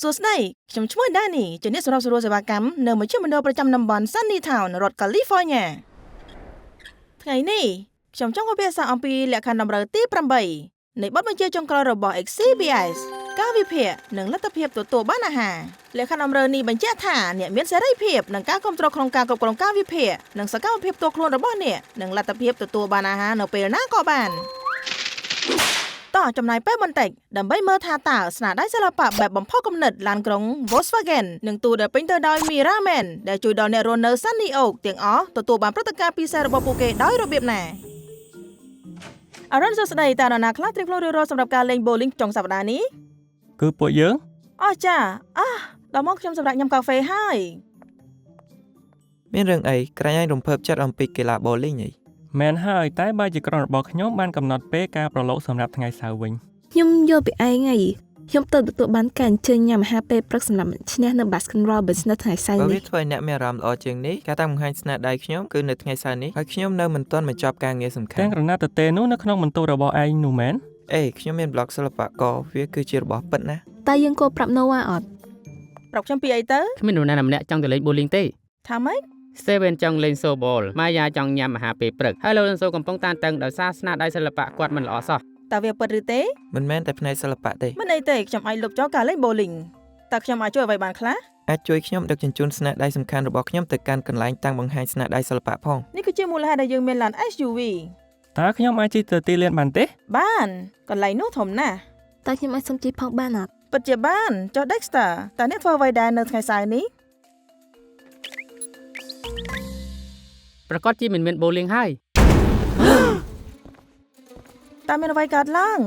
សួស្តីខ្ញុំឈ្មោះ Danny ជាអ្នកសម្របសម្រួលសេវាកម្មនៅមជ្ឈមណ្ឌលប្រចាំតំបន់ Sunny Town រដ្ឋ California ថ្ងៃនេះខ្ញុំចង់ពិភាក្សាអំពីលក្ខខណ្ឌតម្រូវទី8នៃបទបញ្ជាចុងក្រោយរបស់ XCBS ការវិភាគនិងលទ្ធភាពទទួលបានអាហារលក្ខខណ្ឌតម្រូវនេះបញ្ជាក់ថាអ្នកមានសេរីភាពនិងការគ្រប់គ្រងក្នុងការគ្រប់គ្រងការវិភាគនិងសកម្មភាពផ្ទាល់ខ្លួនរបស់អ្នកនិងលទ្ធភាពទទួលបានអាហារនៅពេលណាក៏បានតោះចំណាយពេលបន្តិចដើម្បីមើលថាតើស្នាដៃសិល្បៈបែបបំផុសគំនិតឡានក្រុង Volkswagen និងទូដែលពេញទៅដោយ Miramen ដែលជួយដល់អ្នករស់នៅ Sunny Oak ទាំងអស់ទទួលបានព្រឹត្តិការណ៍ពិសេសរបស់ពួកគេដោយរបៀបណាអរុនសួស្តីតើនរណាខ្លះត្រៀមខ្លួនរួចរាល់សម្រាប់ការលេង bowling ចុងសប្តាហ៍នេះគឺពួកយើងអស់ចាដល់មកខ្ញុំសម្រាប់ញ៉ាំកាហ្វេហើយមានរឿងអីក្រែងឲ្យរំភើបចិត្តអំពីកីឡា bowling ហីមែនហើយតែបើជាក្រុមរបស់ខ្ញុំបានកំណត់ពេលការប្រឡូកសម្រាប់ថ្ងៃសៅរ៍វិញខ្ញុំយល់ពីឯងហើយខ្ញុំទៅទទួលបានការអញ្ជើញញ៉ាំអាហារពេលព្រឹកសម្រាប់ឈ្នះនៅ Baskin Robbins នៅថ្ងៃសៅរ៍នេះបើវាធ្វើឲ្យអ្នកមានអារម្មណ៍ល្អជាងនេះការតាំងបង្ហាញស្នាដៃខ្ញុំគឺនៅថ្ងៃសៅរ៍នេះហើយខ្ញុំនៅមិនទាន់បញ្ចប់ការងារសំខាន់ទាំងក្រណាត់ទទេនោះនៅក្នុងបន្ទប់របស់ឯងនោះមែនខ្ញុំមាន blog សិល្បករវាគឺជារបស់ពិតណាតែយើងគួរប្រាប់ Noah អត់ប្រាប់ខ្ញុំពីអីទៅគ្មាននរណាម្នាក់ចង់ទៅលេង bowling ទេថាម៉េចSeven ចង់លេង softball ម៉ាយ៉ាចង់ញ៉ាំអាហារពេលព្រឹកហើយលោកលិនសូកំពុងតានតឹងដោយសារស្នាដៃសិល្បៈគាត់មិនល្អសោះតើវាពិតឬទេមិនមែនតែផ្នែកសិល្បៈទេមិនអីទេខ្ញុំអាចលុបចោលការលេង bowling តើខ្ញុំអាចជួយអ្វីបានខ្លះអាចជួយខ្ញុំដឹកជញ្ជូនស្នាដៃសំខាន់របស់ខ្ញុំទៅកាន់កន្លែងតាំងបង្ហាញស្នាដៃសិល្បៈផងនេះគឺជាមូលហេតុដែលយើងមានឡាន SUV តើខ្ញុំអាចជិះទៅទីលានបានទេបានកន្លែងនោះធំណាស់តើខ្ញុំអាចសុំជិះផងបានអត់ពិតជាបានចុះ Dexter តើអ្នកធ្វើអ្វីដែរនៅថ្ងៃសៅរ៍នេះប្រកាសជាមិនមាន bowling ហើយតើមានអ្វីកើតឡើង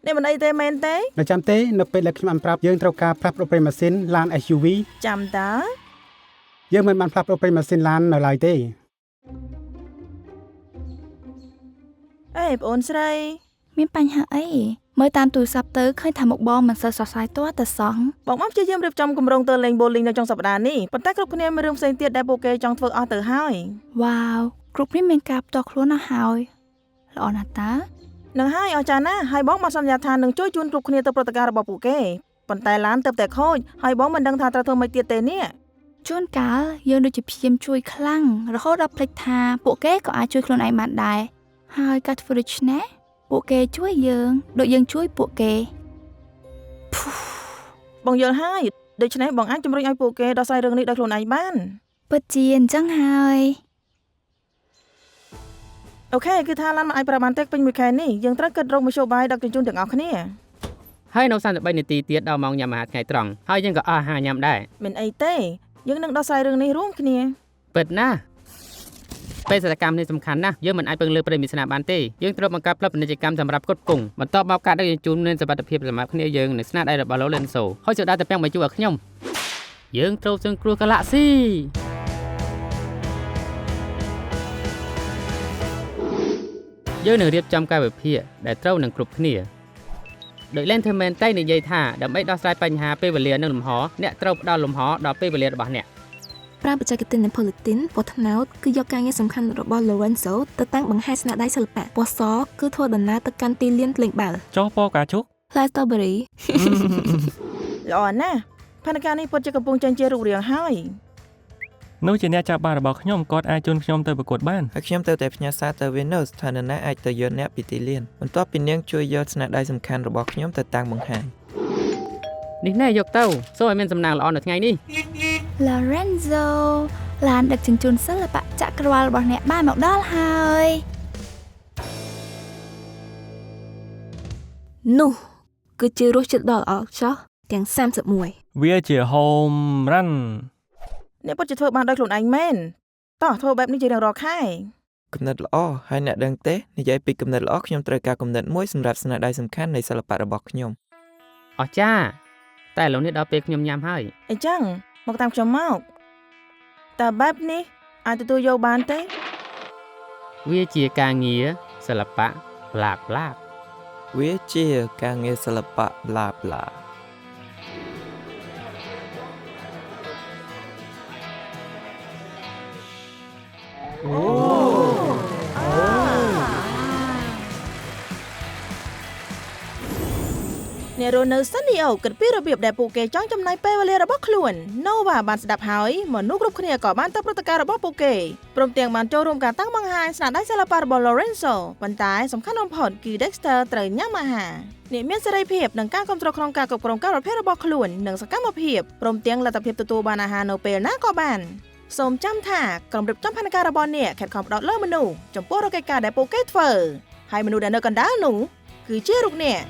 នេះមិនអីទេមែនទេនៅចាំទេនៅពេលដែលខ្ញុំបានប្រាប់យើងត្រូវការផ្លាស់ប្ដូរប្រេងម៉ាស៊ីនឡាន SUV ចាំតើយើងមិនបានផ្លាស់ប្ដូរប្រេងម៉ាស៊ីនឡាននៅឡើយទេបងអូនស្រីមានបញ្ហាអីមើលតាមទូរស័ព្ទទៅឃើញថាមុខបងមិនសូវសរសើរទាល់តែសោះបងព្យាយាមរៀបចំគម្រោងទៅលេង bowling នៅចុងសប្តាហ៍នេះប៉ុន្តែគ្រប់គ្នាមានរឿងផ្សេងទៀតដែលពួកគេចង់ធ្វើអស់ទៅហើយវ៉ាវគ្រប់គ្នាមានការផ្ទាល់ខ្លួនណាស់ហើយល្អណាស់តើនឹងហើយអស្ចារ្យណាស់ហើយបងបានសន្យាថានឹងជួយជូនគ្រប់គ្នាទៅព្រឹត្តិការណ៍របស់ពួកគេប៉ុន្តែឡានទៅតែខូចហើយបងមិនដឹងថាត្រូវធ្វើម៉េចទៀតទេនេះជួនកាលយើងដូចជាព្យាយាមជួយខ្លាំងរហូតដល់ភ្លេចថាពួកគេក៏អាចជួយខ្លួនឯងបានដែរហើយការធ្វើដូច្នេះពួកគេជួយយើងដូចយើងជួយពួកគេបងយល់ហើយដូច្នេះបងអាចជំរុញឲ្យពួកគេដោះស្រាយរឿងនេះដោយខ្លួនឯងបានពិតជាអញ្ចឹងហើយអូខេគឺថាឡានមិនអាចប្រាប់បានទេពេញមួយខែនេះយើងត្រូវគិតរកមធ្យោបាយដឹកជញ្ជូនទាំងអស់គ្នាហើយនៅ33នាទីទៀតដល់ម៉ោងញ៉ាំអាហារថ្ងៃត្រង់ហើយយើងក៏អស់អាហារញ៉ាំដែរមិនអីទេយើងនឹងដោះស្រាយរឿងនេះរួមគ្នាពិតណាស់បេសកកម្មនេះសំខាន់ណាស់យើងមិនអាចពឹងលើប្រេងវាសនាបានទេយើងត្រូវបង្កើតផ្លូវពាណិជ្ជកម្មសម្រាប់គ្រប់គងបន្ទាប់មកការដឹកជញ្ជូនមានសុវត្ថិភាពសម្រាប់គ្នាយើងនិងស្នាដៃរបស់លោកលិនសូហើយសូដាតែពាំងបញ្ជូឲ្យខ្ញុំយើងត្រូវសង្គ្រោះកាឡាក់ស៊ីយើងនឹងរៀបចំកាយវិភាគដែលត្រូវនឹងគ្រប់គ្នាដោយលេនធឺមែនតែនិយាយថាដើម្បីដោះស្រាយបញ្ហាពេលវេលានិងលំហអ្នកត្រូវផ្ដល់លំហដល់ពេលវេលារបស់អ្នកប្រើបច្ចេកទេសនៃ Polytin ពណ៌ត្នោតគឺយកការងារសំខាន់របស់ Lorenzo ទៅតាំងបង្ហាញស្នាដៃសិល្បៈពណ៌សគឺធ្វើដំណើរទៅកាន់ទីលានលេងបាល់ចុះពណ៌កាជុកផ្លែ Strawberry ល្អណាស់ផែនការនេះពិតជាកំពុងចេញជារូបរាងហើយនោះជាអ្នកចាប់បានរបស់ខ្ញុំគាត់អាចជូនខ្ញុំទៅប្រកួតបានហើយខ្ញុំទៅតែផ្ញើសារទៅ Venus ថានរណាអាចទៅយកអ្នកពីទីលានបន្ទាប់ពីនាងជួយយកស្នាដៃសំខាន់របស់ខ្ញុំទៅតាំងបង្ហាញនេះណែយកទៅសូមឲ្យមានសំណាងល្អនៅថ្ងៃនេះ Lorenzo ឡានដឹកជញ្ជូនសិល្បៈចក្រវាឡរបស់អ្នកបានមកដល់ហើយនោះគឺជារសជាតិដ៏ល្អចុះទាំង31វាជា home run អ្នកពិតជាធ្វើបានដោយខ្លួនឯងមែនតោះធ្វើបែបនេះជារៀងរាល់ខែគំនិតល្អហើយអ្នកដឹងទេនិយាយពីគំនិតល្អខ្ញុំត្រូវការគំនិតមួយសម្រាប់ស្នាដៃសំខាន់នៃសិល្បៈរបស់ខ្ញុំអស្ចារ្យតែឥឡូវនេះដល់ពេលខ្ញុំញ៉ាំហើយអញ្ចឹងមកតាមខ្ញុំមកតើបែបនេះអាចទទួលយកបានទេវាជាការងារសិល្បៈប្លាកវាជាការងារសិល្បៈប្លាន អ្នករស់នៅសានីអូគិតពីរបៀបដែលពួកគេចង់ចំណាយពេលវេលារបស់ខ្លួនណូវ៉ាបានស្ដាប់ហើយមនុស្សគ្រប់គ្នាក៏បានទៅព្រឹត្តិការណ៍របស់ពួកគេព្រមទាំងបានចូលរួមការតាំងបង្ហាញស្នាដៃសិល្បៈរបស់ Lorenzo ប៉ុន្តែសំខាន់បំផុតគឺ Dexter ត្រូវញ៉ាំអាហារអ្នកមានសេរីភាពនិងការគ្រប់គ្រងក្នុងការគ្រប់គ្រងកាលវិភាគរបស់ខ្លួននិងសកម្មភាពព្រមទាំងលទ្ធភាពទទួលបានអាហារនៅពេលណាក៏បានសូមចាំថាក្រុមរៀបចំផែនការរបស់អ្នកខិតខំផ្ដោតលើមនុស្សចំពោះរាល់កិច្ចការដែលពួកគេធ្វើហើយមនុស្សដែលនៅកណ្ដាលនោះគឺជារូបអ្នក